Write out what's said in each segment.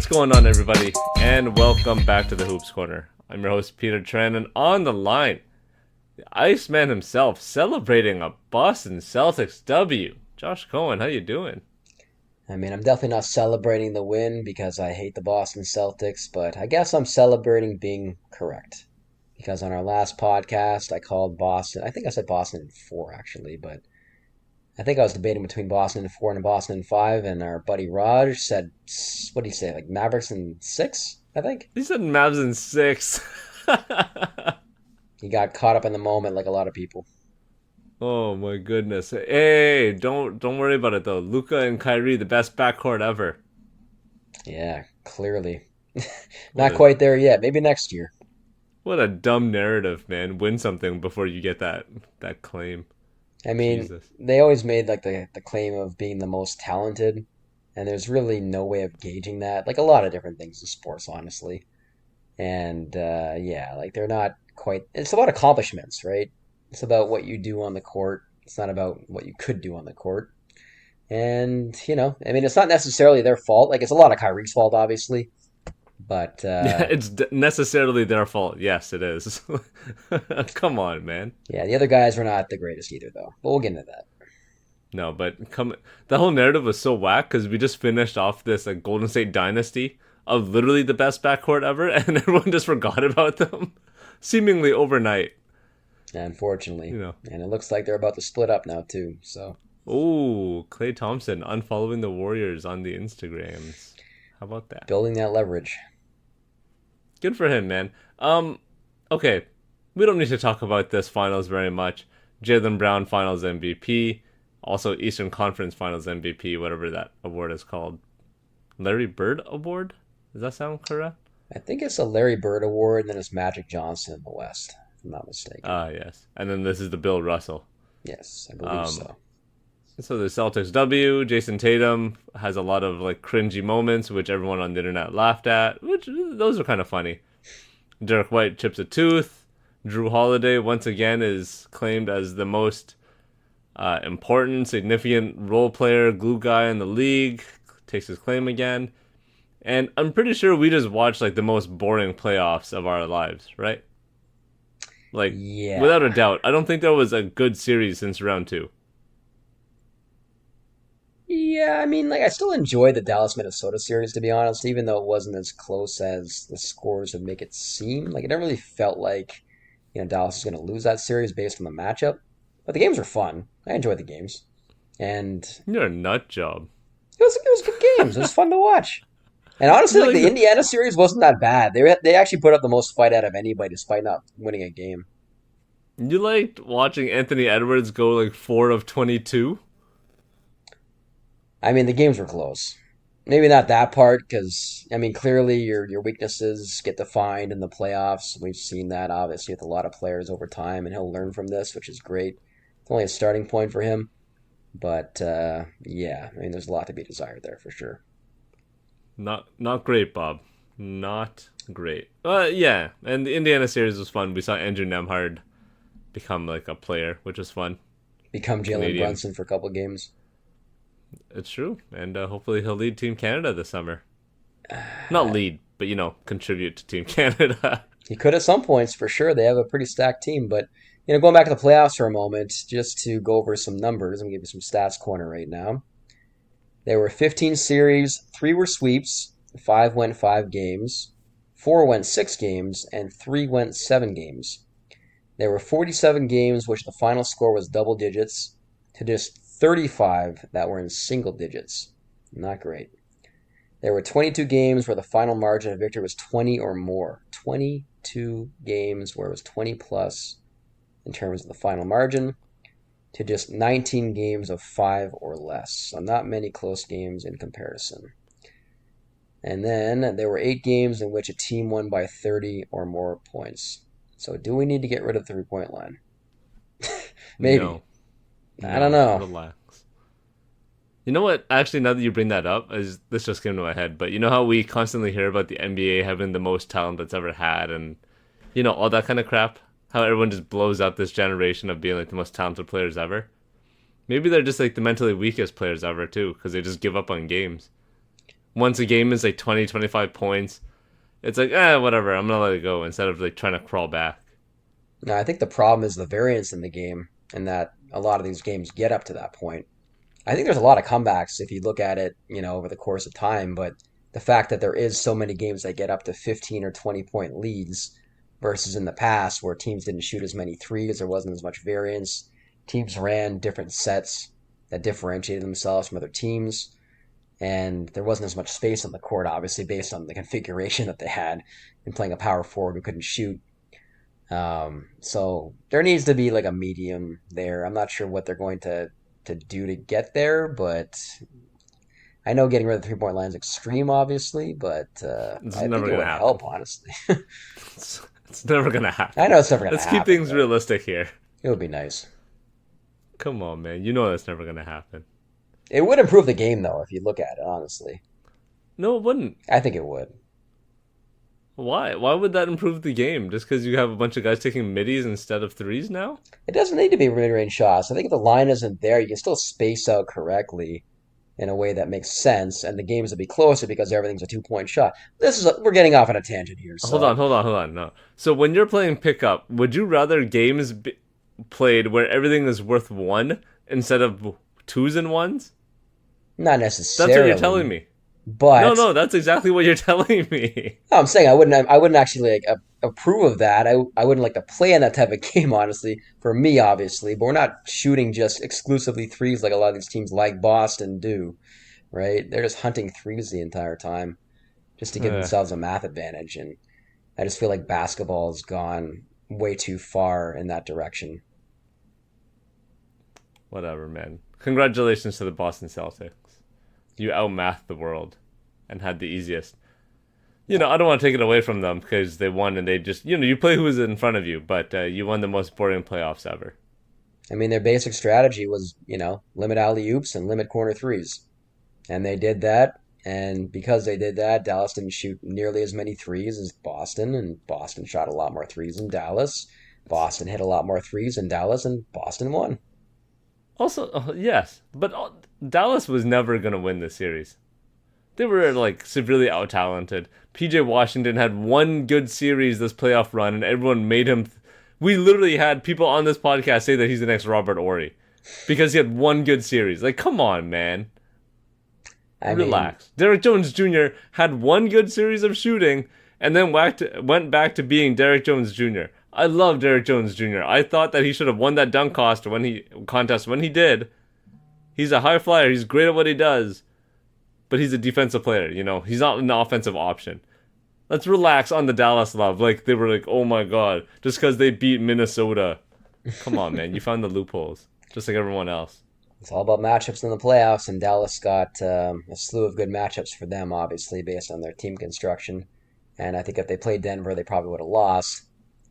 What's going on, everybody, and welcome back to the Hoops Corner. I'm your host, Peter Tran, and on the line, the Iceman himself, celebrating a Boston Celtics W. Josh Cohen, how you doing? I mean, I'm definitely not celebrating the win because I hate the Boston Celtics, but I guess I'm celebrating being correct. Because on our last podcast, I called Boston, I think I said Boston in 4 actually, but I think I was debating between Boston in 4 and Boston in 5, and our buddy Raj said, what did he say, like Mavericks in 6, I think? He said Mavs in 6. He got caught up in the moment like a lot of people. Oh my goodness. Hey, don't worry about it though. Luka and Kyrie, the best backcourt ever. Yeah, clearly. Not quite there yet. Maybe next year. What a dumb narrative, man. Win something before you get that claim. I mean, Jesus. They always made like the claim of being the most talented, and there's really no way of gauging that. Like a lot of different things in sports, honestly. And yeah, like they're not quite. It's about accomplishments, right? It's about what you do on the court. It's not about what you could do on the court. And I mean, it's not necessarily their fault. Like it's a lot of Kyrie's fault, obviously. But yeah, it's necessarily their fault. Yes, it is. Come on, man. Yeah, the other guys were not the greatest either, though. But we'll get into that. No, but the whole narrative was so whack because we just finished off this like Golden State dynasty of literally the best backcourt ever, and everyone just forgot about them, seemingly overnight. Unfortunately, And it looks like they're about to split up now too. So, Klay Thompson unfollowing the Warriors on the Instagrams. How about that? Building that leverage. Good for him, man. Okay, we don't need to talk about this finals very much. Jaylen Brown Finals MVP, also Eastern Conference Finals MVP, whatever that award is called. Larry Bird Award? Does that sound correct? I think it's a Larry Bird Award, and then it's Magic Johnson in the West, if I'm not mistaken. Yes. And then this is the Bill Russell. Yes, I believe so. So the Celtics W, Jason Tatum has a lot of like cringy moments, which everyone on the internet laughed at, which those are kind of funny. Derek White chips a tooth. Drew Holiday once again is claimed as the most important, significant role player, glue guy in the league. Takes his claim again. And I'm pretty sure we just watched like the most boring playoffs of our lives, right? Like, yeah. Without a doubt. I don't think there was a good series since round 2. Yeah, I mean, like I still enjoyed the Dallas-Minnesota series, to be honest, even though it wasn't as close as the scores would make it seem. Like it never really felt like, Dallas was going to lose that series based on the matchup. But the games were fun. I enjoyed the games, and You're a nut job. it was good games. It was fun to watch. And honestly, like the Indiana series wasn't that bad. They actually put up the most fight out of anybody, despite not winning a game. You liked watching Anthony Edwards go like 4 of 22? I mean, the games were close. Maybe not that part, because, I mean, clearly your weaknesses get defined in the playoffs. We've seen that, obviously, with a lot of players over time, and he'll learn from this, which is great. It's only a starting point for him. But, yeah, I mean, there's a lot to be desired there, for sure. Not great, Bob. Not great. Yeah, and the Indiana series was fun. We saw Andrew Nemhard become, like, a player, which was fun. Become Jalen Brunson for a couple games. It's true, and hopefully he'll lead Team Canada this summer. Not lead, but, contribute to Team Canada. He could at some points, for sure. They have a pretty stacked team, but, going back to the playoffs for a moment, just to go over some numbers, I'm going to give you some stats corner right now. There were 15 series, 3 were sweeps, 5 went 5 games, 4 went 6 games, and 3 went 7 games. There were 47 games which the final score was double digits, to just 35 that were in single digits. Not great. There were 22 games where the final margin of victory was 20 or more. 22 games where it was 20 plus in terms of the final margin, to just 19 games of 5 or less. So not many close games in comparison. And then there were 8 games in which a team won by 30 or more points. So do we need to get rid of the 3-point line? Maybe. No. I don't know. Relax. You know what? Actually, now that you bring that up, this just came to my head. But you know how we constantly hear about the NBA having the most talent that's ever had, and all that kind of crap. How everyone just blows up this generation of being like the most talented players ever. Maybe they're just like the mentally weakest players ever too, because they just give up on games. once a game is like 20, 25 points, it's like, whatever, I'm going to let it go instead of like trying to crawl back. No, I think the problem is the variance in the game, and that a lot of these games get up to that point. I think there's a lot of comebacks if you look at it, over the course of time, but the fact that there is so many games that get up to 15 or 20 point leads versus in the past where teams didn't shoot as many threes, there wasn't as much variance. Teams ran different sets that differentiated themselves from other teams, and there wasn't as much space on the court, obviously, based on the configuration that they had in playing a power forward who couldn't shoot. So there needs to be like a medium there. I'm not sure what they're going to do to get there, but I know getting rid of the 3-point line is extreme, obviously, but It's I never think it going to would happen. help, honestly. It's never going to happen. I know it's never going to Let's happen. keep things but realistic here. It would be nice. Come on, man. You know that's never going to happen. It would improve the game, though, if you look at it, honestly. No, it wouldn't. I think it would. Why? Why would that improve the game? Just because you have a bunch of guys taking middies instead of threes now? It doesn't need to be mid-range shots. I think if the line isn't there, you can still space out correctly in a way that makes sense, and the games will be closer because everything's a 2-point shot. We're getting off on a tangent here. So. Hold on. No. So when you're playing pickup, would you rather games be played where everything is worth 1 instead of 2s and 1s? Not necessarily. That's what you're telling me. But No, that's exactly what you're telling me. no, I'm saying I wouldn't actually approve of that. I wouldn't like to play in that type of game, honestly. For me, obviously, but we're not shooting just exclusively threes like a lot of these teams, like Boston, do. Right? They're just hunting threes the entire time, just to give themselves a math advantage. And I just feel like basketball has gone way too far in that direction. Whatever, man. Congratulations to the Boston Celtics. You outmathed the world and had the easiest. I don't want to take it away from them because they won and they just, you play who is in front of you, but you won the most boring playoffs ever. I mean, their basic strategy was, limit alley-oops and limit corner threes. And they did that. And because they did that, Dallas didn't shoot nearly as many threes as Boston, and Boston shot a lot more threes than Dallas. Boston hit a lot more threes than Dallas, and Boston won. Also, yes, but Dallas was never going to win this series. They were, severely out-talented. PJ Washington had one good series this playoff run, and everyone made him... We literally had people on this podcast say that he's the next Robert Horry because he had one good series. Come on, man. Relax. Derrick Jones Jr. had one good series of shooting and then went back to being Derrick Jones Jr. I love Derrick Jones Jr. I thought that he should have won that dunk contest when he did. He's a high flyer. He's great at what he does. But he's a defensive player, He's not an offensive option. Let's relax on the Dallas love. They were like, oh my god, just because they beat Minnesota. Come on, man. You found the loopholes, just like everyone else. It's all about matchups in the playoffs, and Dallas got a slew of good matchups for them, obviously, based on their team construction. And I think if they played Denver, they probably would have lost.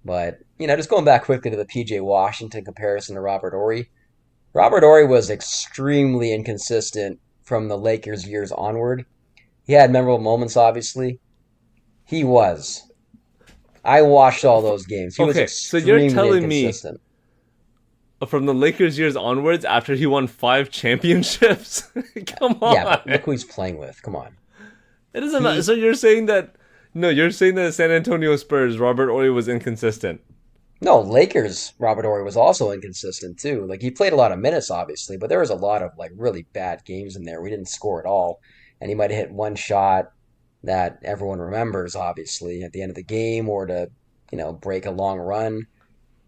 But, just going back quickly to the P.J. Washington comparison to Robert Horry. Robert Horry was extremely inconsistent from the Lakers years onward. He had memorable moments, obviously. He was. I watched all those games. He was extremely inconsistent. From the Lakers years onwards, after he won 5 championships? Come on. Yeah, but look who he's playing with. Come on. It doesn't matter. So you're saying that... No, you're saying that San Antonio Spurs, Robert Horry was inconsistent. No, Lakers, Robert Horry was also inconsistent too. He played a lot of minutes, obviously, but there was a lot of really bad games in there. We didn't score at all, and he might have hit one shot that everyone remembers, obviously, at the end of the game, or to break a long run,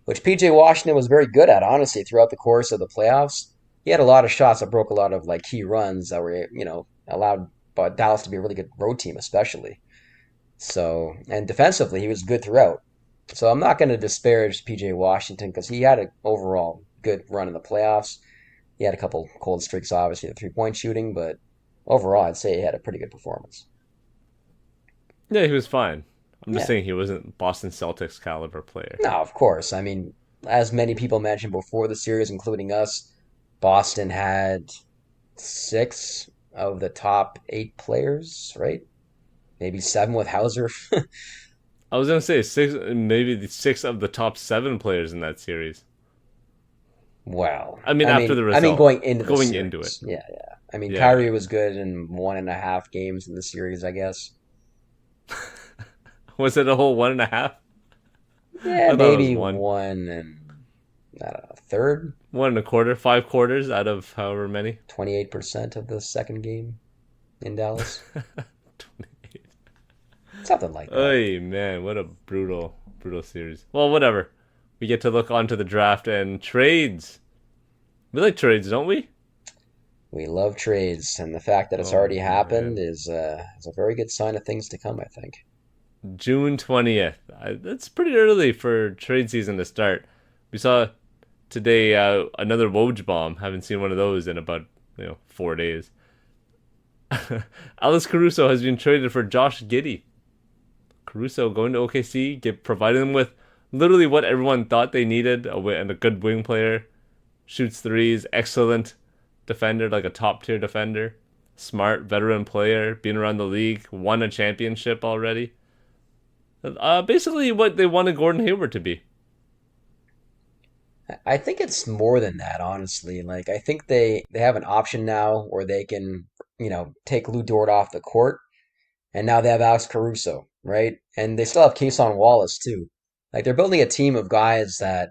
which P.J. Washington was very good at, honestly, throughout the course of the playoffs. He had a lot of shots that broke a lot of key runs that were allowed Dallas to be a really good road team, especially. So, and defensively, he was good throughout. So I'm not going to disparage P.J. Washington because he had an overall good run in the playoffs. He had a couple cold streaks, obviously, the 3-point shooting, but overall, I'd say he had a pretty good performance. Yeah, he was fine. I'm just saying he wasn't Boston Celtics caliber player. No, of course. I mean, as many people mentioned before the series, including us, Boston had 6 of the top 8 players, right? Maybe 7 with Hauser. I was going to say 6 of the top 7 players in that series. Wow. After the result. going into it. Yeah. I mean, Yeah. Kyrie was good in 1.5 games in the series, I guess. Was it a whole 1.5? Yeah, I thought it was maybe one. one and I don't know, a third, 1.25, 5 quarters out of however many. 28% of the second game in Dallas. Something like that. Oy, man, what a brutal, brutal series. Well, whatever. We get to look onto the draft and trades. We like trades, don't we? We love trades, and the fact that it's Oh, already happened man. is a very good sign of things to come, I think. June 20th. That's pretty early for trade season to start. We saw today another Woj bomb. Haven't seen one of those in about 4 days. Alex Caruso has been traded for Josh Giddey. Caruso going to OKC, providing them with literally what everyone thought they needed, and a good wing player, shoots threes, excellent defender, like a top tier defender, smart veteran player, been around the league, won a championship already. Basically what they wanted Gordon Hayward to be. I think it's more than that, honestly. Like, I think they have an option now where they can, take Lou Dort off the court, and now they have Alex Caruso, right? And they still have Kason Wallace too. Like, they're building a team of guys that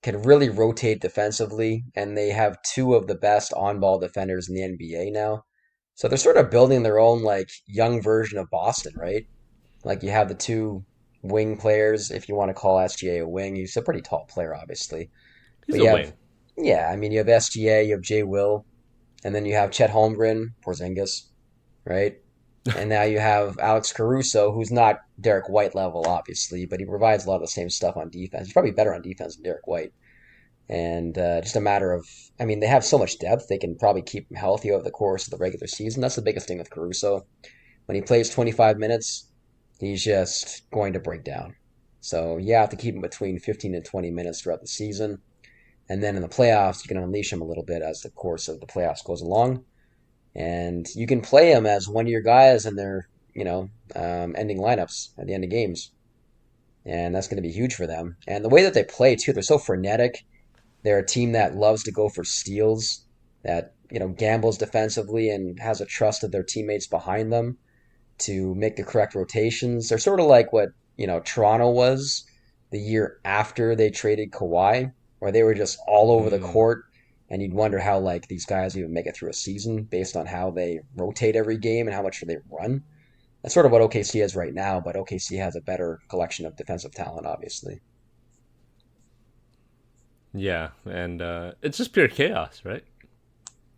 can really rotate defensively, and they have two of the best on-ball defenders in the NBA now. So they're sort of building their own like young version of Boston, right? Like you have the two wing players, if you want to call SGA a wing. He's a pretty tall player, obviously. He's But a you have, wing. yeah, I mean, you have SGA, you have Jay Will, and then you have Chet Holmgren, Porzingis, right? And now you have Alex Caruso, who's not Derek White level, obviously, but he provides a lot of the same stuff on defense. He's probably better on defense than Derek White. And just a matter of, I mean, they have so much depth, they can probably keep him healthy over the course of the regular season. That's the biggest thing with Caruso. When he plays 25 minutes, he's just going to break down. So you have to keep him between 15 and 20 minutes throughout the season. And then in the playoffs, you can unleash him a little bit as the course of the playoffs goes along. And you can play him as one of your guys in their, ending lineups at the end of games. And that's going to be huge for them. And the way that they play, too, they're so frenetic. They're a team that loves to go for steals, that, gambles defensively and has a trust of their teammates behind them to make the correct rotations. They're sort of like what, Toronto was the year after they traded Kawhi, where they were just all over the Mm, court, and you'd wonder how like these guys even make it through a season based on how they rotate every game and how much they run. That's sort of what OKC is right now, but OKC has a better collection of defensive talent, obviously. yeah, and it's just pure chaos, right?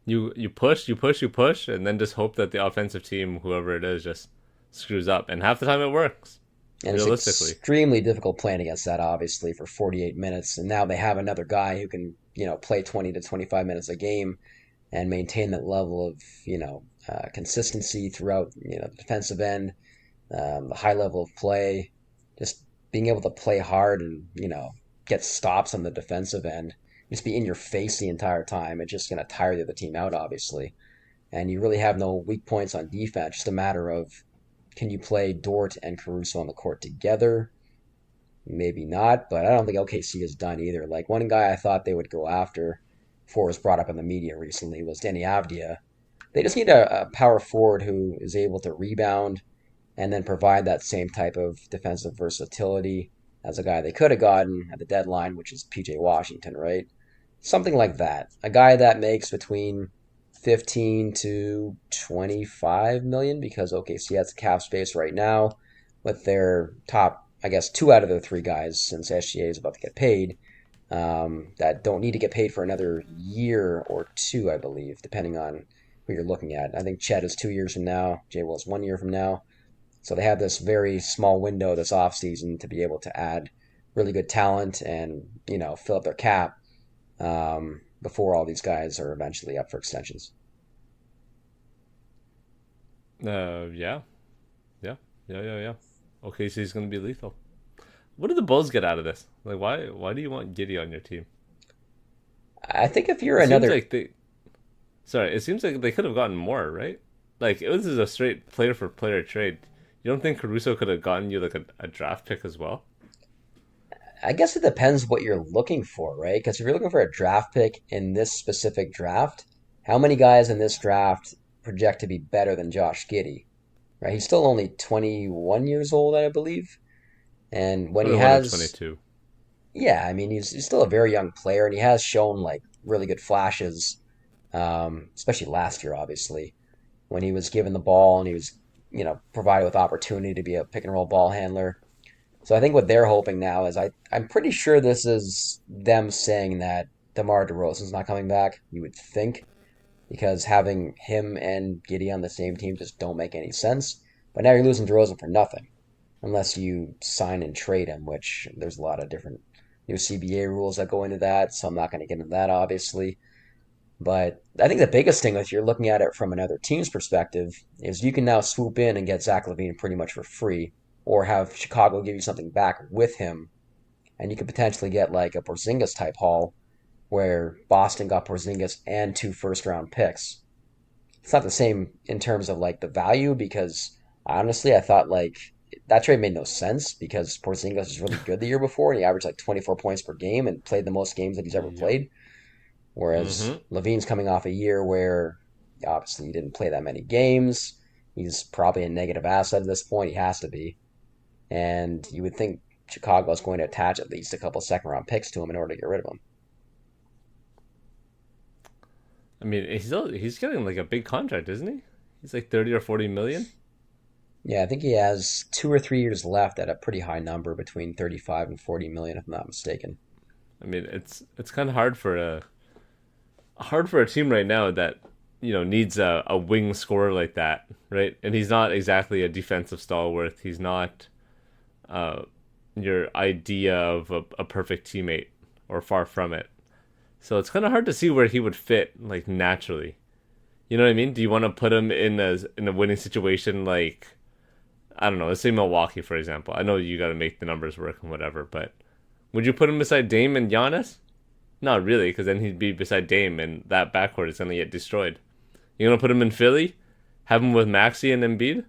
You push, you push, you push, and then just hope that the offensive team, whoever it is, just screws up. And half the time it works, And it's realistically. extremely difficult playing against that, obviously, for 48 minutes. And now they have another guy who can, play 20 to 25 minutes a game and maintain that level of, consistency throughout, the defensive end, the high level of play, just being able to play hard and, get stops on the defensive end, just be in your face the entire time. It's just going to tire the other team out, obviously. And you really have no weak points on defense. Just a matter of can you play Dort and Caruso on the court together? Maybe not, but I don't think OKC is done either. Like one guy I thought they would go after, before it was brought up in the media recently, was Danny Avdia. They just need a power forward who is able to rebound and then provide that same type of defensive versatility as a guy they could have gotten at the deadline, which is PJ Washington, right? Something like that. A guy that makes between 15 to 25 million because OKC has cap space right now with their top, I guess, two out of their three guys, since SGA is about to get paid, that don't need to get paid for another year or two, I believe, depending on who you're looking at. I think Chet is 2 years from now, Jay Will is 1 year from now. So they have this very small window this offseason to be able to add really good talent and, fill up their cap before all these guys are eventually up for extensions. Yeah, yeah, yeah. OKC is going to be lethal. What did the Bulls get out of this? Like, why do you want Giddy on your team? I think if you're It seems another, like they. Sorry, it seems like they could have gotten more, right? Like, it was a straight player for player trade. You don't think Caruso could have gotten you like a draft pick as well? I guess it depends what you're looking for, right? Because if you're looking for a draft pick in this specific draft, how many guys in this draft project to be better than Josh Giddey? Right? He's still only 21 years old, I believe. And when he 21 or has, 22. yeah, I mean, he's still a very young player, and he has shown like really good flashes, especially last year, obviously, when he was given the ball and he was, provided with opportunity to be a pick and roll ball handler. So I think what they're hoping now is I'm pretty sure this is them saying that DeMar DeRozan's not coming back. You would think because having him and Giddey on the same team just don't make any sense. But now you're losing DeRozan for nothing unless you sign and trade him, which there's a lot of different new CBA rules that go into that. So I'm not going to get into that, obviously. But I think the biggest thing, if you're looking at it from another team's perspective, is you can now swoop in and get Zach LaVine pretty much for free, or have Chicago give you something back with him, and you could potentially get like a Porzingis type haul, where Boston got Porzingis and 2 first-round picks. It's not the same in terms of like the value because honestly, I thought like that trade made no sense because Porzingis was really good the year before and he averaged like 24 points per game and played the most games that he's ever Yep. played. Whereas Mm-hmm. Levine's coming off a year where obviously he didn't play that many games. He's probably a negative asset at this point. He has to be. And you would think Chicago's going to attach at least a couple second round picks to him in order to get rid of him. I mean, he's getting like a big contract, isn't he? He's like 30 or 40 million. Yeah, I think he has 2 or 3 years left at a pretty high number between 35 and 40 million, if I'm not mistaken. I mean, it's kind of hard for a team right now that needs a wing scorer like that, right? And he's not exactly a defensive stalwart. He's not uh, your idea of a perfect teammate, or far from it. So it's kind of hard to see where he would fit like naturally. You know what I mean? Do you want to put him in a winning situation like, I don't know, let's say Milwaukee, for example. I know you got to make the numbers work and whatever, but would you put him beside Dame and Giannis? Not really, because then he'd be beside Dame, and that backcourt is going to get destroyed. You gonna put him in Philly? Have him with Maxey and Embiid?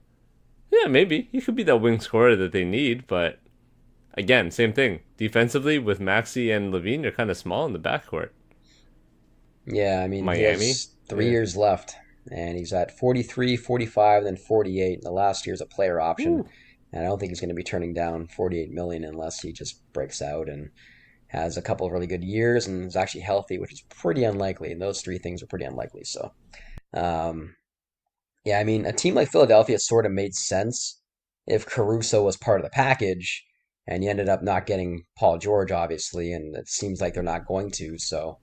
Yeah, maybe he could be that wing scorer that they need, but again, same thing. Defensively, with Maxey and Levine, you're kind of small in the backcourt. Yeah, I mean, he Miami, has three yeah. years left, and he's at 43, 45, then 48. And the last year's a player option, Whew. and I don't think he's going to be turning down 48 million unless he just breaks out and has a couple of really good years and is actually healthy, which is pretty unlikely. And those three things are pretty unlikely. So, um, yeah, I mean, a team like Philadelphia sort of made sense if Caruso was part of the package, and you ended up not getting Paul George, obviously, and it seems like they're not going to. So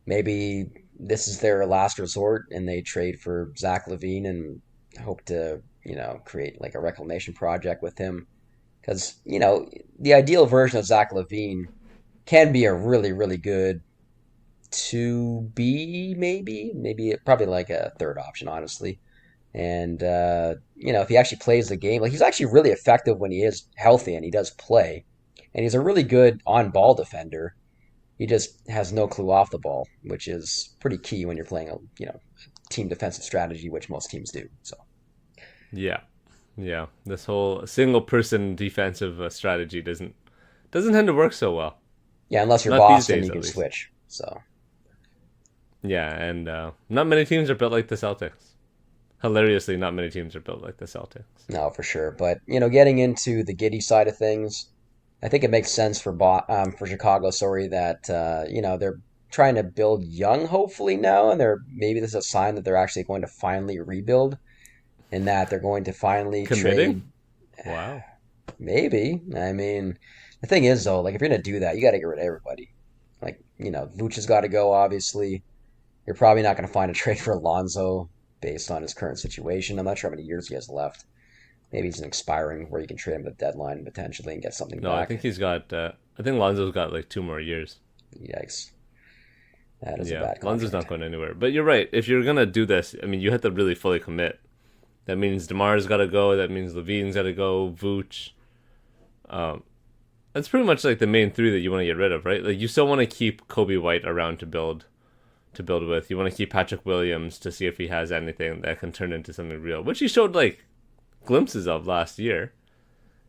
maybe this is their last resort, and they trade for Zach LaVine and hope to, create like a reclamation project with him. Because, the ideal version of Zach LaVine can be a really, really good 2B, maybe probably like a third option, honestly. And if he actually plays the game, like he's actually really effective when he is healthy and he does play. And he's a really good on-ball defender. He just has no clue off the ball, which is pretty key when you're playing a team defensive strategy, which most teams do. So Yeah, yeah. This whole single person defensive strategy doesn't tend to work so well. yeah, unless you're Not these Boston, days, you at can least. switch. So Yeah, and not many teams are built like the Celtics. Hilariously, not many teams are built like the Celtics. no, for sure. But getting into the Giddy side of things, I think it makes sense for Chicago. Sorry that they're trying to build young, hopefully now, and they're maybe this is a sign that they're actually going to finally rebuild, and that they're going to finally Committing? trade. Wow. Maybe. I mean, the thing is though, like if you're gonna do that, you got to get rid of everybody. Like Vooch has got to go. Obviously, you're probably not going to find a trade for Alonzo based on his current situation. I'm not sure how many years he has left. Maybe he's an expiring where you can trade him at the deadline potentially and get something No, I back. think he's got. I think Lonzo's got like 2 more years. Yikes. That is a Yeah, bad Lonzo's contract. not going anywhere. But you're right. If you're gonna do this, I mean, you have to really fully commit. That means Demar's got to go. That means Levine's got to go. Vooch. Um, that's pretty much like the main three that you want to get rid of, right? Like you still want to keep Kobe White around to build with. You want to keep Patrick Williams to see if he has anything that can turn into something real, which he showed like glimpses of last year.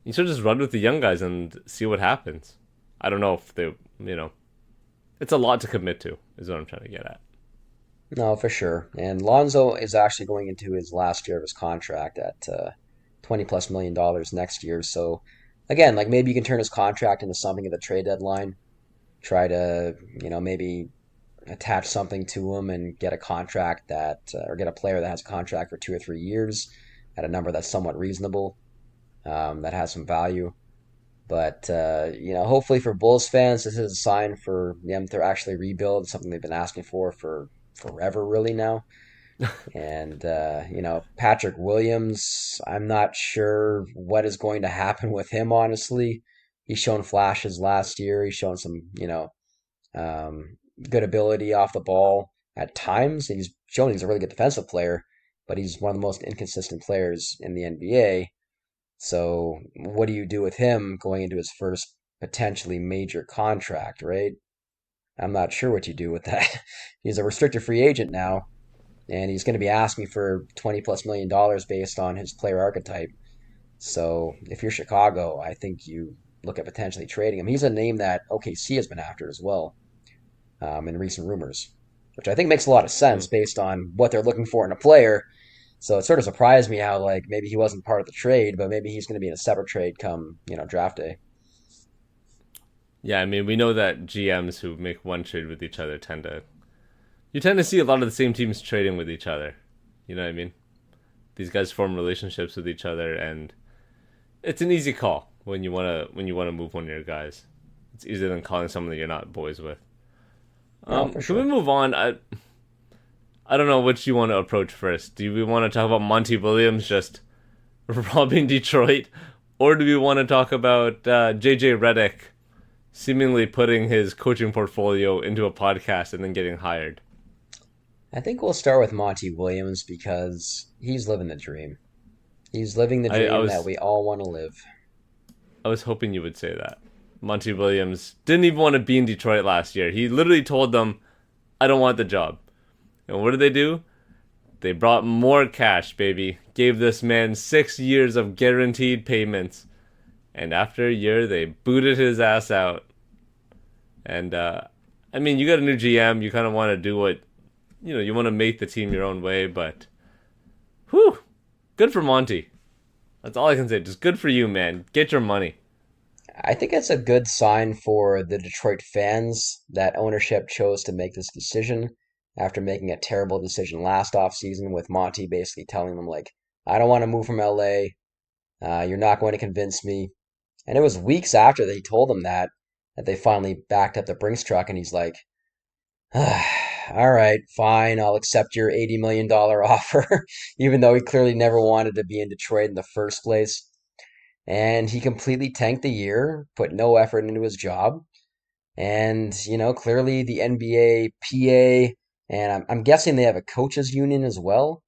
You should just run with the young guys and see what happens. I don't know if they, it's a lot to commit to, is what I'm trying to get at. No, for sure. And Lonzo is actually going into his last year of his contract at 20 plus $1 million next year. So again, like maybe you can turn his contract into something at the trade deadline. Try to, maybe attach something to him and get a contract or get a player that has a contract for 2 or 3 years at a number that's somewhat reasonable, that has some value. But hopefully for Bulls fans, this is a sign for them to actually rebuild, something they've been asking for forever, really now. And Patrick Williams, I'm not sure what is going to happen with him. Honestly, he's shown flashes last year. He's shown some, good ability off the ball at times. He's shown he's a really good defensive player, but he's one of the most inconsistent players in the NBA. So, what do you do with him going into his first potentially major contract, right? I'm not sure what you do with that. He's a restricted free agent now, and he's going to be asking for 20 plus $1 million based on his player archetype. So, if you're Chicago, I think you look at potentially trading him. He's a name that OKC has been after as well, in recent rumors, which I think makes a lot of Hmm. sense based on what they're looking for in a player. So it sort of surprised me how like maybe he wasn't part of the trade, but maybe he's going to be in a separate trade come draft day. Yeah, I mean, we know that GMs who make one trade with each other tend to see a lot of the same teams trading with each other. You know what I mean? These guys form relationships with each other, and it's an easy call when you wanna move one of your guys. It's easier than calling someone that you're not boys with. No, for Can we sure. move on? I don't know which you want to approach first. Do we want to talk about Monty Williams just robbing Detroit, or do we want to talk about JJ Redick seemingly putting his coaching portfolio into a podcast and then getting hired? I think we'll start with Monty Williams because he's living the dream. He's living the I dream that was we all want to live. I was hoping you would say that. Monty Williams didn't even want to be in Detroit last year. He literally told them, "I don't want the job." And what did they do? They brought more cash, baby. Gave this man 6 years of guaranteed payments. And after a year, they booted his ass out. And, I mean, you got a new GM. You kind of want to do you want to make the team your own way. But, whew, good for Monty. That's all I can say. Just good for you, man. Get your money. I think it's a good sign for the Detroit fans that ownership chose to make this decision after making a terrible decision last offseason with Monty basically telling them like, I don't want to move from LA. You're not going to convince me. And it was weeks after that he told them that they finally backed up the Brinks truck, and he's like, "All right, fine, I'll accept your $80 million offer," even though he clearly never wanted to be in Detroit in the first place. And he completely tanked the year, put no effort into his job, and clearly the NBA PA, and I'm guessing they have a coaches union as well.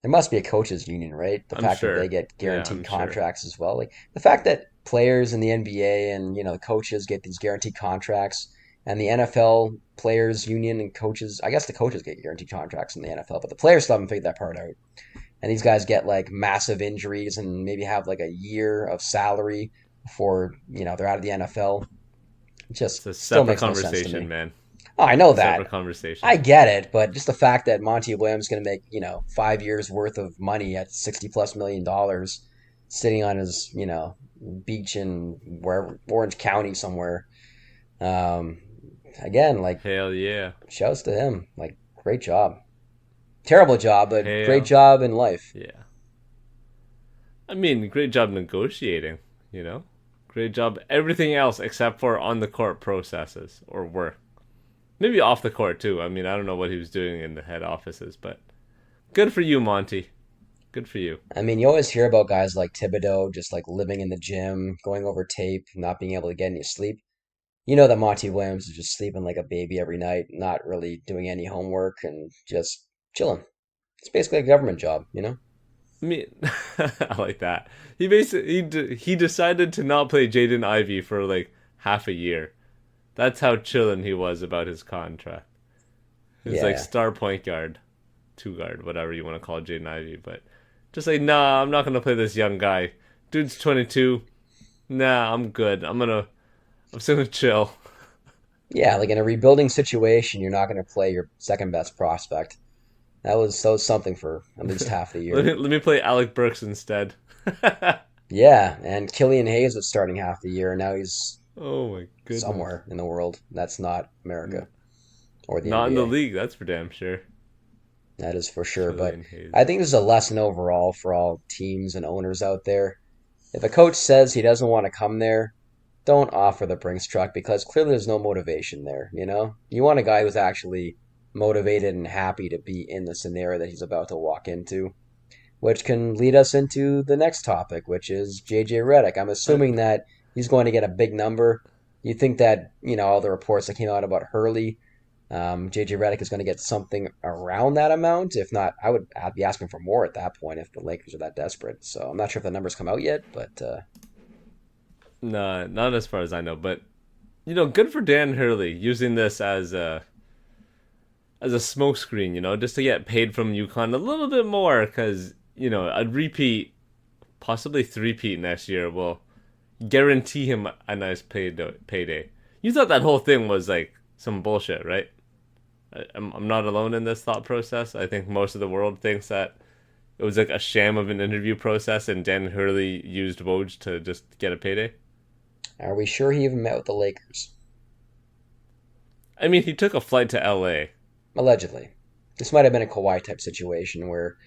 There must be a coaches union, right? The I'm fact that they sure. get Yeah, guaranteed I'm sure. contracts as well. Like the fact that players in the NBA and the coaches get these guaranteed contracts, and the NFL players union and coaches, I guess the coaches get guaranteed contracts in the NFL, but the players still haven't figured that part out. And these guys get like massive injuries and maybe have like a year of salary before they're out of the NFL. It It's just a still separate makes no sense to conversation, me. man. Oh, I know that. Separate conversation. I get it, but just the fact that Monty Williams is going to make, 5 years worth of money at 60 plus $1 million sitting on his, beach in wherever, Orange County somewhere. Um, Again, like, Hell yeah. shouts to him. Like, great job. Terrible job, but great Hell job in life. yeah. I mean, great job negotiating, you know? Great job everything else except for on the court processes or work. Maybe off the court too. I mean, I don't know what he was doing in the head offices, but good for you, Monty. Good for you. I mean, you always hear about guys like Thibodeau just like living in the gym, going over tape, not being able to get any sleep. You know that Monty Williams is just sleeping like a baby every night, not really doing any homework and just chilling. It's basically a government job. I mean, I like that. He decided to not play Jaden Ivey for like half a year. That's how chillin' he was about his contract. He's like Yeah. star point guard, two guard, whatever you want to call Jaden Ivey, but just like, nah, I'm not gonna play this young guy. Dude's 22. Nah, I'm good. I'm just gonna chill. Yeah, like in a rebuilding situation, you're not going to play your second best prospect. That was something for at least half the let year. me let me play Alec Burks instead. Yeah, and Killian Hayes was starting half the year, and now he's Oh my goodness. somewhere in the world. That's not N- America or the Not in the NBA. league, that's for damn sure. That is for sure. But Killian I Hayes. think this is a lesson overall for all teams and owners out there. If a coach says he doesn't want to come there, don't offer the Brinks truck because clearly there's no motivation there, you know? You want a guy who's actually motivated and happy to be in the scenario that he's about to walk into, which can lead us into the next topic, which is JJ Redick. I'm I, assuming that he's going to get a big number. You think that, all the reports that came out about Hurley, JJ Redick is going to get something around that amount. If not, I'd be asking for more at that point if the Lakers are that desperate. So I'm not sure if the numbers come out yet, but nah, not as far as I know, but good for Dan Hurley using this as a smokescreen, just to get paid from UConn a little bit more, because a repeat, possibly three-peat next year will guarantee him a nice payday. You thought that whole thing was like some bullshit, right? I'm not alone in this thought process. I think most of the world thinks that it was like a sham of an interview process, and Dan Hurley used Woj to just get a payday. are we sure he even met with the Lakers? I mean, he took a flight to LA. Allegedly. This might have been a Kawhi type situation where,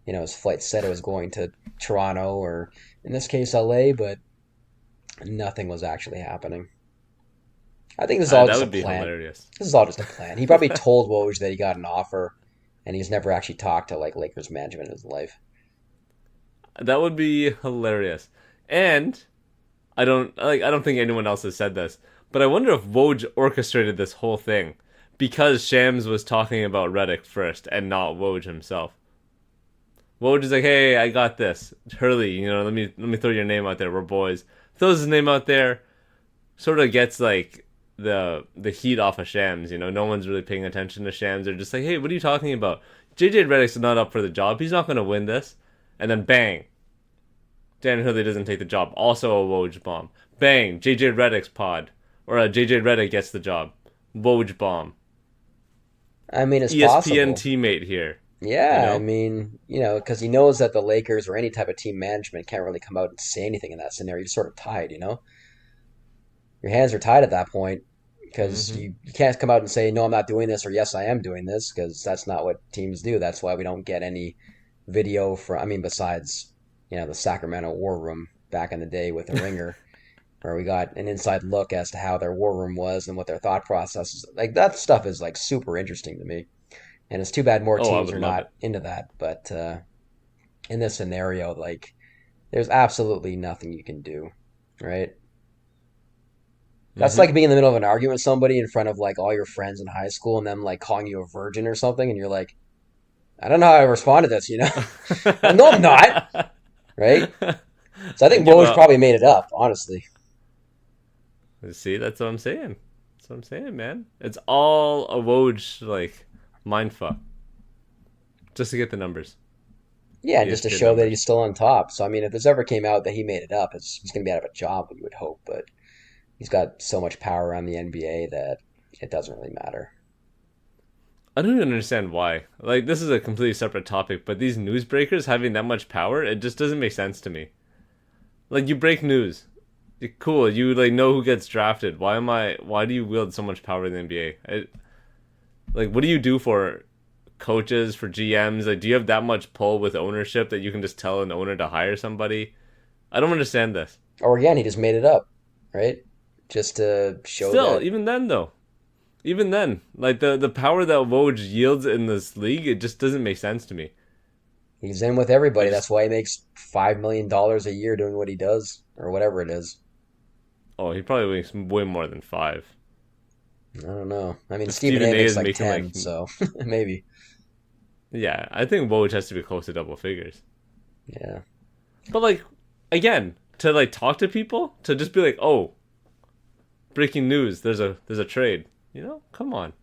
his flight said it was going to Toronto or, in this case, LA, but nothing was actually happening. I think this is all That just a would be plan. hilarious. This is all just a plan. He probably told Woj that he got an offer, and he's never actually talked to like Lakers management in his life. That would be hilarious. And I don't think anyone else has said this, but I wonder if Woj orchestrated this whole thing because Shams was talking about Redick first and not Woj himself. Woj is like, "Hey, I got this. Hurley, let me throw your name out there. We're boys." Throws his name out there, sort of gets like the heat off of Shams. No one's really paying attention to Shams. They're just like, "Hey, what are you talking about? JJ Redick's not up for the job. He's not going to win this." And then bang, Dan Hurley doesn't take the job. Also a Woj bomb. Bang, JJ Redick's pod. Or JJ Redick gets the job. Woj bomb. I mean, it's ESPN possible. teammate here. You Yeah, I know? mean, because he knows that the Lakers or any type of team management can't really come out and say anything in that scenario. You're sort of tied. Your hands are tied at that point because Mm-hmm. you can't come out and say, no, I'm not doing this, or yes, I am doing this, because that's not what teams do. That's why we don't get any video from, I mean, besides, the Sacramento War Room back in the day with the Ringer, where we got an inside look as to how their war room was and what their thought process is. Like, that stuff is, like, super interesting to me. And it's too bad more Oh, I teams would are love it. not into that. But in this scenario, like, there's absolutely nothing you can do, right? That's Mm-hmm. like being in the middle of an argument with somebody in front of like all your friends in high school and them like calling you a virgin or something, and you're like, I don't know how I respond to this. Well, no, I'm not, right? So I I think give Woj up. probably made it up, honestly. See, that's what I'm saying. That's what I'm saying, man. It's all a Woj, like, mindfuck. Just to get the numbers. Yeah, and just to ESPN show that numbers. he's still on top. So I mean, if this ever came out that he made it up, he's going to be out of a job, you would hope. But he's got so much power around the NBA that it doesn't really matter. I don't even understand why. Like, this is a completely separate topic, but these newsbreakers having that much power, it just doesn't make sense to me. Like, you break news. Cool, you, like, know who gets drafted. Why do you wield so much power in the NBA? Like, what do you do for coaches, for GMs? Like, do you have that much pull with ownership that you can just tell an owner to hire somebody? I don't understand this. Or again, he just made it up, right? Just to show Still, that even then, though. Even then, like, the power that Woj yields in this league, it just doesn't make sense to me. he's in with I everybody. just That's why he makes $5 million a year doing what he does, or whatever it is. Oh, he probably makes way more than five. I don't know. I mean, Stephen Stephen A A makes is like making like, 10, so maybe. yeah, I think Woj has to be close to double figures. Yeah. But like, again, to like talk to people, to just be like, oh, breaking news, there's a trade. Come on,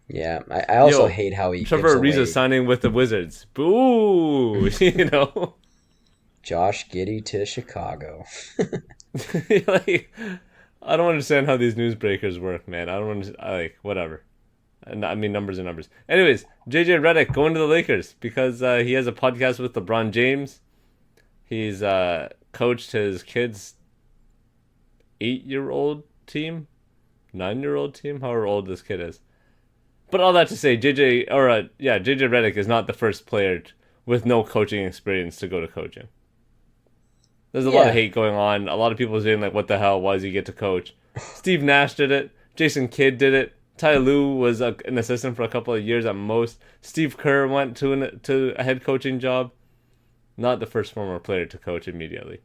Yeah. I also yo, hate how he gives Trevor Ariza away signing with the Wizards. Boo, Josh Giddey to Chicago. like, I don't understand how these newsbreakers work, man. I don't understand. Whatever. I mean, numbers are numbers. Anyways, JJ Redick going to the Lakers because he has a podcast with LeBron James. He's coached his kids' 8-year-old team, 9-year-old team, however old this kid is. But all that to say, JJ Redick is not the first player with no coaching experience to go to coaching. There's a lot of hate going on. A lot of people saying, like, what the hell? Why does he get to coach? Steve Nash did it. Jason Kidd did it. Ty Lue was an assistant for a couple of years at most. Steve Kerr went to a head coaching job. Not the first former player to coach immediately.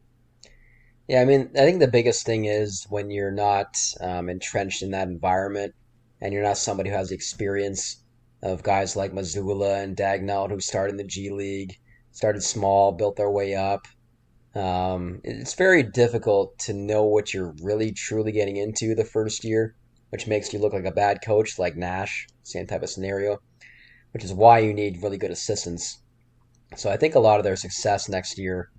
Yeah, I mean, I think the biggest thing is when you're not entrenched in that environment and you're not somebody who has the experience of guys like Mazzulla and Dagnall who started in the G League, started small, built their way up. It's very difficult to know what you're really truly getting into the first year, which makes you look like a bad coach like Nash, same type of scenario, which is why you need really good assistants. So I think a lot of their success next year,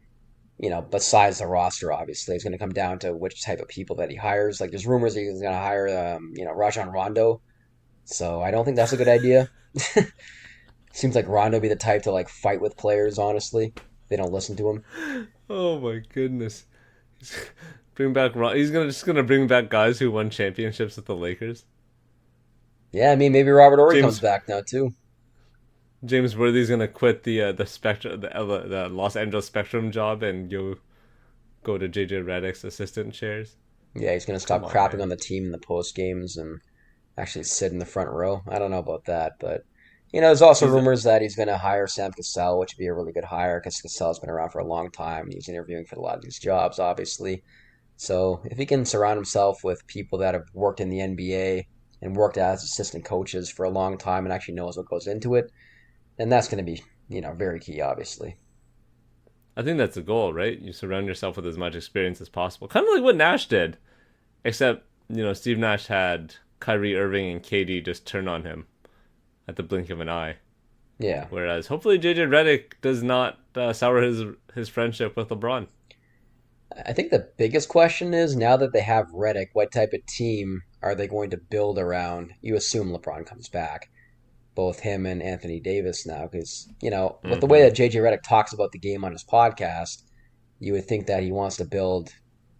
besides the roster, obviously, is going to come down to which type of people that he hires. Like, there's rumors that he's going to hire, Rajon Rondo. So I don't think that's a good idea. Seems like Rondo would be the type to, like, fight with players, honestly. They don't listen to him. Oh, my goodness. He's just gonna bring back guys who won championships with the Lakers. Yeah, I mean, maybe Robert Horry comes back now, too. James Worthy's gonna quit the Spectrum, the Los Angeles Spectrum job, and you go to JJ Redick's assistant chairs. Yeah, he's gonna stop crapping on the team in the post games and actually sit in the front row. I don't know about that, but there's also rumors that he's gonna hire Sam Cassell, which would be a really good hire because Cassell's been around for a long time and he's interviewing for a lot of these jobs, obviously. So if he can surround himself with people that have worked in the NBA and worked as assistant coaches for a long time and actually knows what goes into it, then that's going to be, very key, obviously. I think that's the goal, right? You surround yourself with as much experience as possible. Kind of like what Nash did. Except, Steve Nash had Kyrie Irving and KD just turn on him at the blink of an eye. Yeah. Whereas hopefully JJ Redick does not sour his friendship with LeBron. I think the biggest question is, now that they have Redick, what type of team are they going to build around? You assume LeBron comes back. Both him and Anthony Davis now, because, with the way that JJ Redick talks about the game on his podcast, you would think that he wants to build,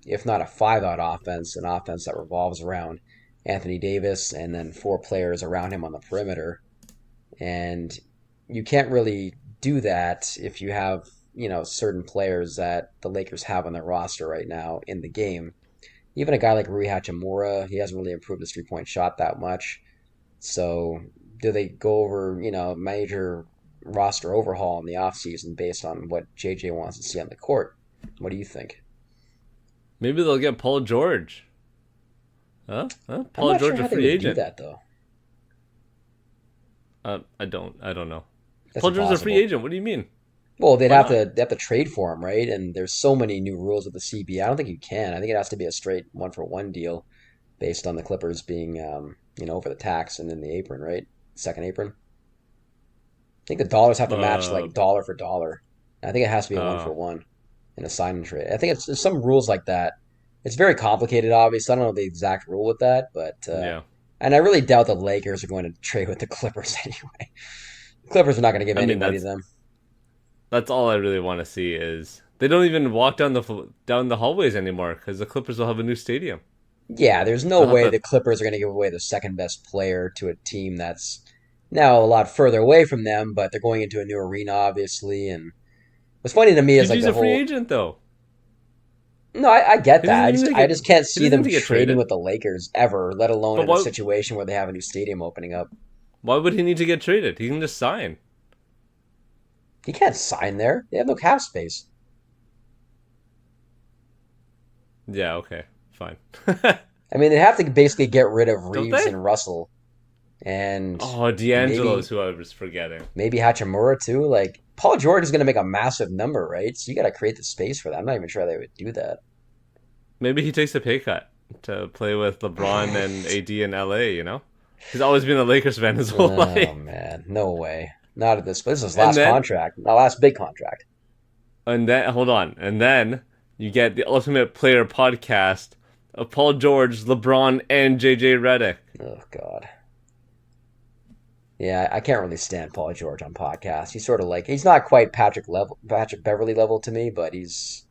if not a 5-out offense, an offense that revolves around Anthony Davis and then 4 players around him on the perimeter. And you can't really do that if you have, certain players that the Lakers have on their roster right now in the game. Even a guy like Rui Hachimura, he hasn't really improved his 3-point shot that much. So do they go over, major roster overhaul in the offseason based on what JJ wants to see on the court? What do you think? Maybe they'll get Paul George. Huh? Paul George, a free agent. Do that, though. I don't know. That's Paul George is a free agent. What do you mean? Well, they'd have to trade for him, right? And there's so many new rules with the CBA. I don't think you can. I think it has to be a straight 1-for-1 deal based on the Clippers being, over the tax and in the apron, right? Second apron. I think the dollars have to match like dollar for dollar. I think it has to be a 1-for-1 in a sign and trade. I think there's some rules like that. It's very complicated, obviously. I don't know the exact rule with that, but yeah. And I really doubt the Lakers are going to trade with the Clippers anyway. The Clippers are not going to give anybody to them. That's all I really want to see is they don't even walk down the hallways anymore because the Clippers will have a new stadium. Yeah, there's no way the Clippers are going to give away the second best player to a team that's now a lot further away from them, but they're going into a new arena, obviously. And what's funny to me is he's a free agent, though. No, I get that. I just can't see them trading with the Lakers ever, let alone in a situation where they have a new stadium opening up. Why would he need to get traded? He can just sign. He can't sign there. They have no cap space. Yeah, okay. Fine. I mean, they have to basically get rid of Reeves and Russell. And D'Angelo's who I was forgetting. Maybe Hachimura, too. Like, Paul George is going to make a massive number, right? So you got to create the space for that. I'm not even sure they would do that. Maybe he takes a pay cut to play with LeBron and AD in LA, He's always been a Lakers fan his whole life. Oh, man. No way. Not at this. This is his last contract. My last big contract. And then, hold on. And then you get the Ultimate Player podcast of Paul George, LeBron, and JJ Redick. Oh God. Yeah, I can't really stand Paul George on podcasts. He's sort of like he's not quite Patrick Beverly level to me, but he's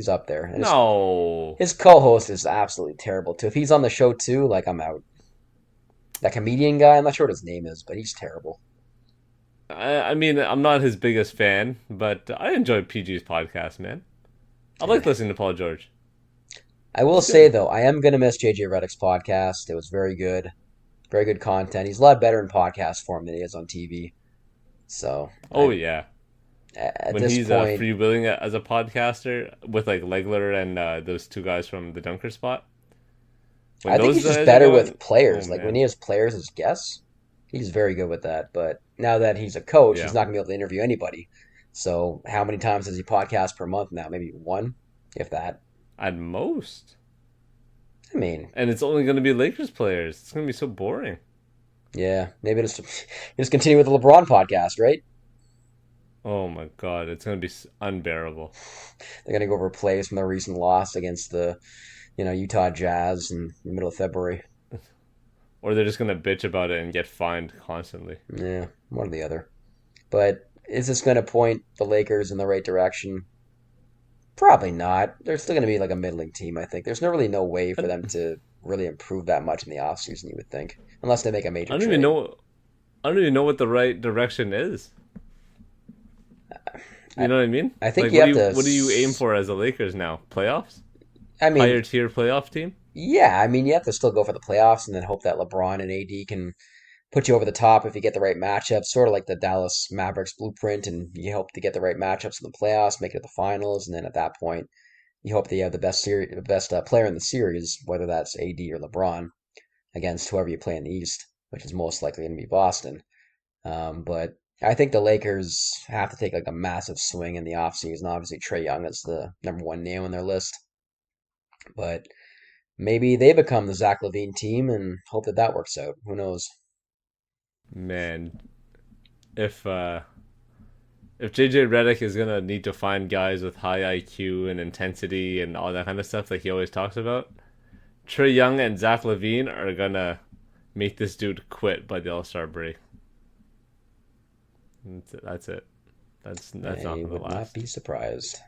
up there. And No. his co-host is absolutely terrible too. If he's on the show too, like I'm out. That comedian guy, I'm not sure what his name is, but he's terrible. I mean, I'm not his biggest fan, but I enjoy PG's podcast, man. I like listening to Paul George. I will say though, I am gonna miss JJ Redick's podcast. It was very good. Very good content. He's a lot better in podcast form than he is on TV. So, Yeah. At When this he's point, freewheeling as a podcaster with like Legler and those two guys from the Dunker Spot. When I think those he's just guys are better going, with players. oh Like when man, he has players as guests, he's very good with that. But now that he's a coach, he's yeah, not gonna be able to interview anybody. So, how many times does he podcast per month now? Maybe one, if that. at most. I mean, And it's only going to be Lakers players. It's going to be so boring. yeah, maybe just continue with the LeBron podcast, right? Oh my god, it's going to be unbearable. They're gonna go replace from their recent loss against the, Utah Jazz in the middle of February. Or they're just going to bitch about it and get fined constantly. Yeah, one or the other. But is this going to point the Lakers in the right direction? Probably not. They're still going to be like a middling team, I think. There's no way for them to really improve that much in the offseason, you would think. Unless they make a major I don't trade. even know. I don't even know what the right direction is. You know what I mean? I think like, you have to. What do you aim for as the Lakers now? Playoffs? I mean, Higher tier playoff team? yeah, I mean, you have to still go for the playoffs and then hope that LeBron and AD can put you over the top if you get the right matchups, sort of like the Dallas Mavericks blueprint, and you hope to get the right matchups in the playoffs, make it to the finals, and then at that point, you hope that you have the best player in the series, whether that's AD or LeBron, against whoever you play in the East, which is most likely going to be Boston. But I think the Lakers have to take like a massive swing in the offseason. Obviously, Trae Young is the number one name on their list, but maybe they become the Zach LaVine team and hope that that works out. Who knows? Man, if JJ Redick is gonna need to find guys with high IQ and intensity and all that kind of stuff like he always talks about, Trae Young and Zach LaVine are gonna make this dude quit by the All-Star break. That's it. That's not I gonna would not last. be surprised.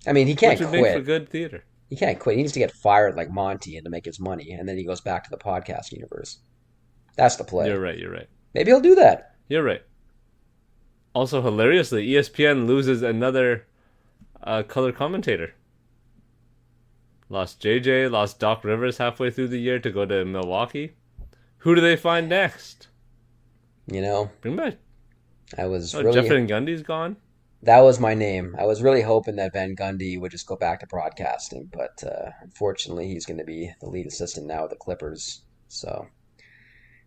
I mean, he Which can't would make for quit. good theater. He can't quit. He needs to get fired like Monty and to make his money, and then he goes back to the podcast universe. That's the play. You're right. You're right. Maybe he'll do that. You're right. Also, hilariously, ESPN loses another color commentator. Lost JJ, lost Doc Rivers halfway through the year to go to Milwaukee. Who do they find next? You know, Bring back. I was Oh, really Jeffrey Gundy's gone. that was my name. I was really hoping that Van Gundy would just go back to broadcasting, but unfortunately, he's going to be the lead assistant now with the Clippers. So,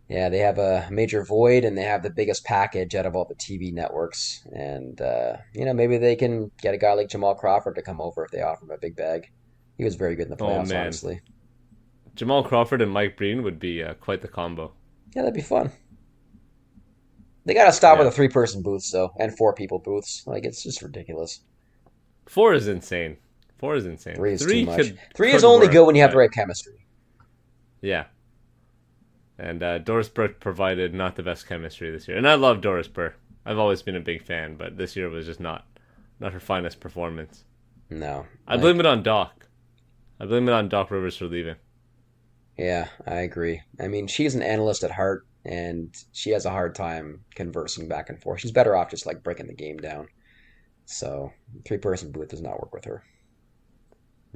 yeah, they have a major void, and they have the biggest package out of all the TV networks. And maybe they can get a guy like Jamal Crawford to come over if they offer him a big bag. He was very good in the Oh playoffs, man, honestly. Jamal Crawford and Mike Breen would be quite the combo. Yeah, that'd be fun. They got to stop with Yeah, the three-person booths, though, and four-people booths. Like, it's just ridiculous. four is insane. Four is insane. Three is too Three much. could Three is could only good work, when you have the but right chemistry. yeah. And Doris Burke provided not the best chemistry this year, and I love Doris Burke. I've always been a big fan, but this year was just not her finest performance. No, I blame it on Doc. I blame it on Doc Rivers for leaving. yeah, I agree. I mean, she's an analyst at heart, and she has a hard time conversing back and forth. She's better off just like breaking the game down. So, three-person booth does not work with her.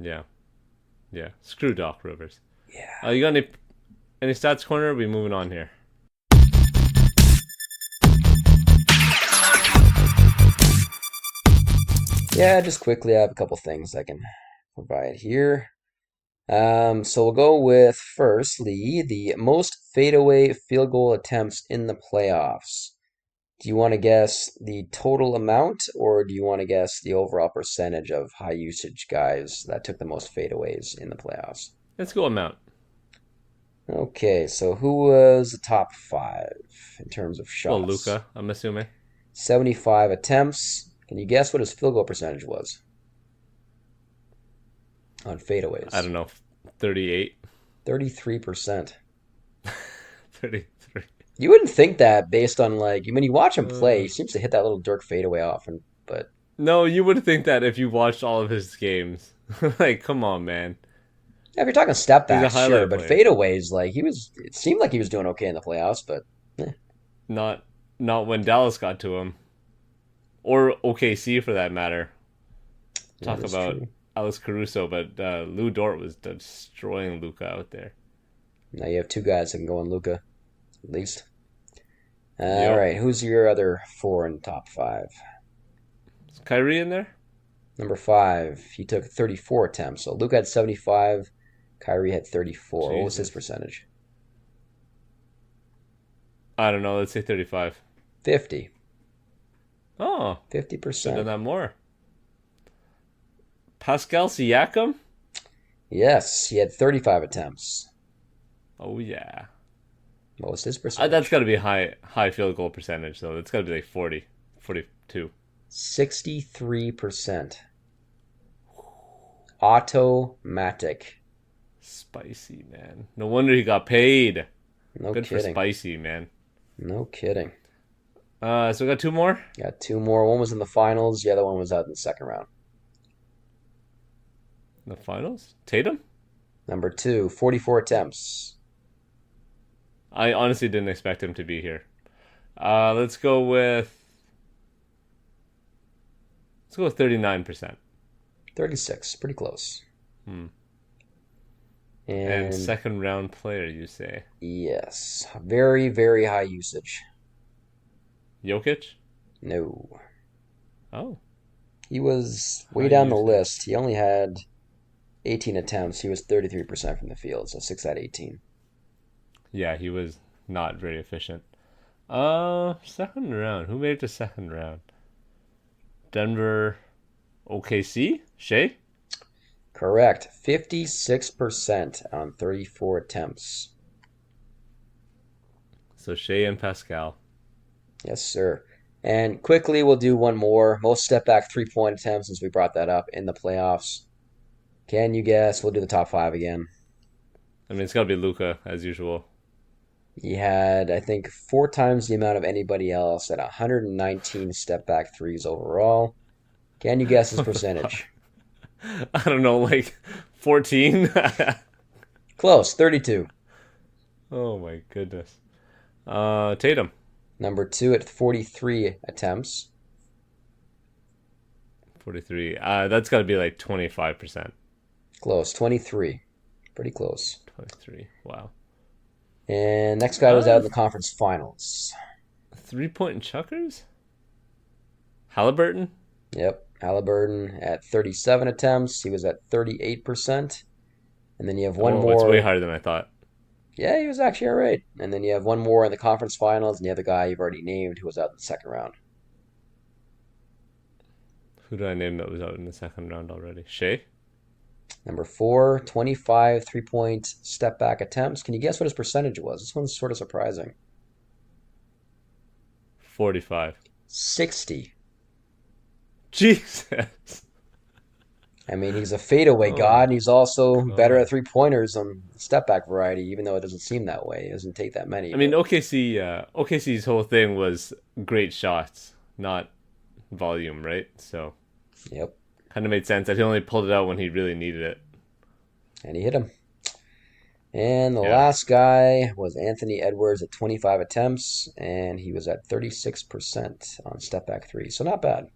Yeah, yeah. Screw Doc Rivers. Yeah. You got any stats corner? Or are we moving on here? Yeah, just quickly, I have a couple things I can provide here. So we'll go with firstly the most fadeaway field goal attempts in the playoffs. Do you want to guess the total amount, or do you want to guess the overall percentage of high usage guys that took the most fadeaways in the playoffs? Let's go amount. Okay, so who was the top five in terms of Well, shots? Luca, I'm assuming. 75 attempts. Can you guess what his field goal percentage was on I fadeaways? don't know. 38. 33%. 33. You wouldn't think that based on like when you watch him play, he Uh, seems to hit that little Dirk fadeaway often. But no, you would think that if you watched all of his games. Like, come on, man. yeah, if you're talking step He's a backs, sure. highlight But player. fadeaways, like he was, it seemed like he was doing okay in the playoffs. But Not not when Dallas got to him. Or OKC for that matter. that Talk is about true. Alex Caruso, but Lou Dort was destroying Luca out there. Now you have two guys that can go on Luca at least. All Yep. right, who's your other four in top five? Is Kyrie in there? Number five, he took 34 attempts. So Luca had 75, Kyrie had 34. What was his Jesus. percentage? I don't know. Let's say 35. 50. Oh, should have 50%. done that more. Pascal Siakam? Yes, he had 35 attempts. Oh, yeah. What was his That's percentage? got to be high field goal percentage, though. That's got to be like 40, 42. 63%. Automatic. Spicy, man. No wonder he got paid. No Good for kidding. Spicy, man. No kidding. So we got two more? Got two more. One was in the finals, the other one was out in the second round. In the finals? Tatum? Number two, 44 attempts. I honestly didn't expect him to be here. Let's go with 39%. 36. Pretty close. Hmm. And And second round player, you say? yes, very, very high usage. Jokic? No. Oh, He was way high down the usage. list. He only had 18 attempts. He was 33% from the field, so 6 out of 18. Yeah, he was not very efficient. Second round. Who made it to second round? Denver, OKC, Shea. Correct. 56% on 34 attempts. So Shea and Pascal. Yes, sir. And quickly, we'll do one more. Most step back 3-point attempts since we brought that up in the playoffs. Can you guess? We'll do the top five again. I mean, it's got to be Luca as usual. He had, I think, four times the amount of anybody else at 119 step back threes overall. Can you guess his What the fuck? percentage? I don't know, like 14. Close, 32. Oh my goodness. Tatum, Number two at 43 attempts. 43. That's got to be like 25%. Close, 23. Pretty close. 23. Wow. And next guy was out Uh, in the conference finals. 3-point chuckers? Halliburton? Yep, Halliburton at 37 attempts. He was at 38%. And then you have one Oh, it's way more. harder than I thought. Yeah, he was actually all right. And then you have one more in the conference finals, and you have the guy you've already named who was out in the second round. Who did I name that was out in the second round already? Shea? Number four, 25 3-point step back attempts. Can you guess what his percentage was? This one's sort of surprising. 45. 60. Jesus. I mean, he's a fadeaway Oh my god, and he's also better at God. three-pointers on step back variety, even though it doesn't seem that way. He doesn't take that many, I mean, but OKC's whole thing was great shots, not volume, right? So yep. kind of made sense that he only pulled it out when he really needed it. And he hit him. And the Yeah. last guy was Anthony Edwards at 25 attempts, and he was at 36% on step back three. So not bad,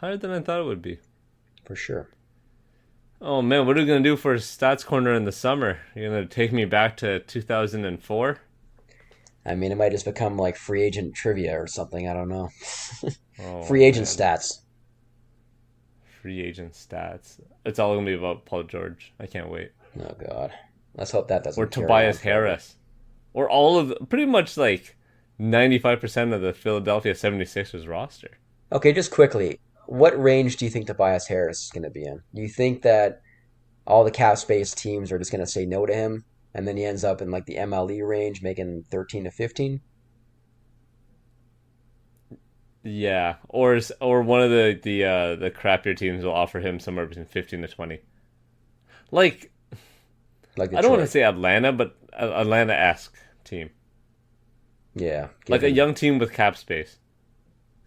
Higher than I thought it would be. for sure. Oh man, what are we gonna do for Stats Corner in the summer? You're gonna take me back to 2004? I mean, it might just become like free agent trivia or something. I don't know. Oh Free agent man, stats. free agent stats. It's all gonna be about Paul George. I can't wait. Oh, God. Let's hope that Or doesn't carry on Tobias forever. Harris. Or all of pretty much like 95% of the Philadelphia 76ers roster. Okay, just quickly, what range do you think Tobias Harris is going to be in? Do you think that all the cap space teams are just going to say no to him, and then he ends up in like the MLE range, making 13 to 15? Yeah, or one of the crappier teams will offer him somewhere between 15 to 20. Like Like I don't want to Detroit. say Atlanta, but Atlanta-esque team. Yeah, Like give a him. young team with cap space.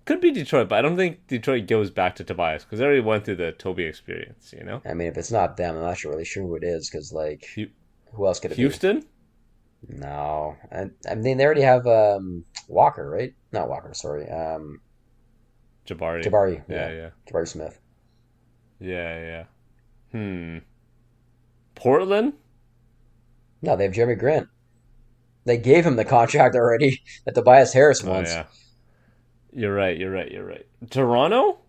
Could be Detroit, but I don't think Detroit goes back to Tobias because they already went through the Toby experience, you know? I mean, if it's not them, I'm not really sure who it is because like, Hu- who else could it be? Houston? No, I mean they already have Walker, right? Not Walker, sorry. Jabari. Jabari, Yeah, yeah, yeah. Jabari Smith. Yeah, yeah. Hmm. Portland? No, they have Jeremy Grant. They gave him the contract already that Tobias Harris Oh, wants. yeah. You're right, you're right, you're right. Toronto?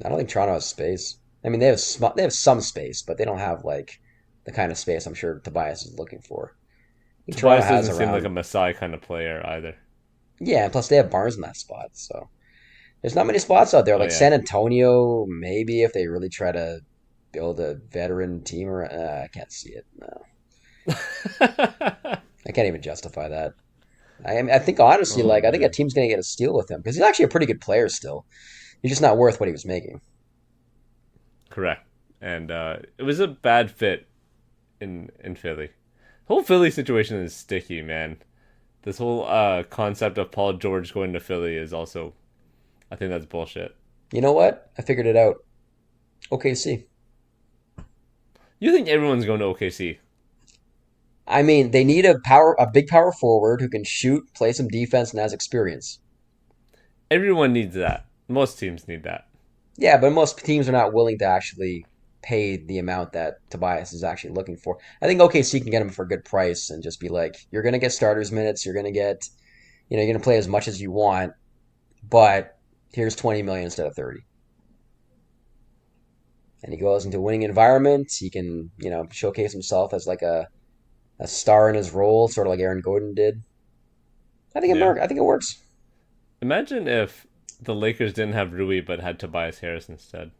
I don't think Toronto has space. I mean, they have some space, but they don't have like the kind of space I'm sure Tobias is looking for. I think Toronto Tobias has doesn't seem like a around. Masai kind of player either. Yeah, and plus they have Barnes in that spot, so there's not many spots out there. Oh, Like yeah. San Antonio, maybe if they really try to build a veteran team, or I can't see it. No, I can't even justify that. I think honestly, Oh, like I think a man. team's gonna get a steal with him because he's actually a pretty good player still. He's just not worth what he was making. Correct. And it was a bad fit in Philly. The whole Philly situation is sticky, man. This whole concept of Paul George going to Philly is also, I think that's bullshit. You know what? I figured it out. OKC. You think everyone's going to OKC? I mean, they need a big power forward who can shoot, play some defense, and has experience. Everyone needs that. Most teams need that. Yeah, but most teams are not willing to actually pay the amount that Tobias is actually looking for. I think OKC can get him for a good price and just be like, you're going to get starters minutes, you're going to get, you're going to play as much as you want, but here's 20 million instead of 30. And he goes into a winning environment. He can, showcase himself as like a star in his role, sort of like Aaron Gordon did. I think it Yeah. works. I think it works. Imagine if the Lakers didn't have Rui but had Tobias Harris instead.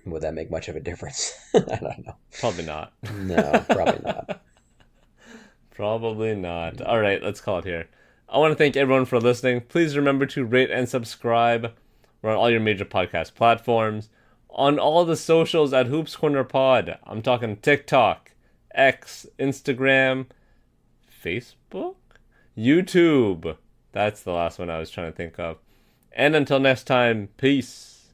Would that make much of a difference? I don't know. Probably not. No, probably not. Probably not. All right, let's call it here. I want to thank everyone for listening. Please remember to rate and subscribe. We're on all your major podcast platforms. On all the socials at Hoops Corner Pod. I'm talking TikTok, X, Instagram, Facebook, YouTube. That's the last one I was trying to think of. And until next time, peace.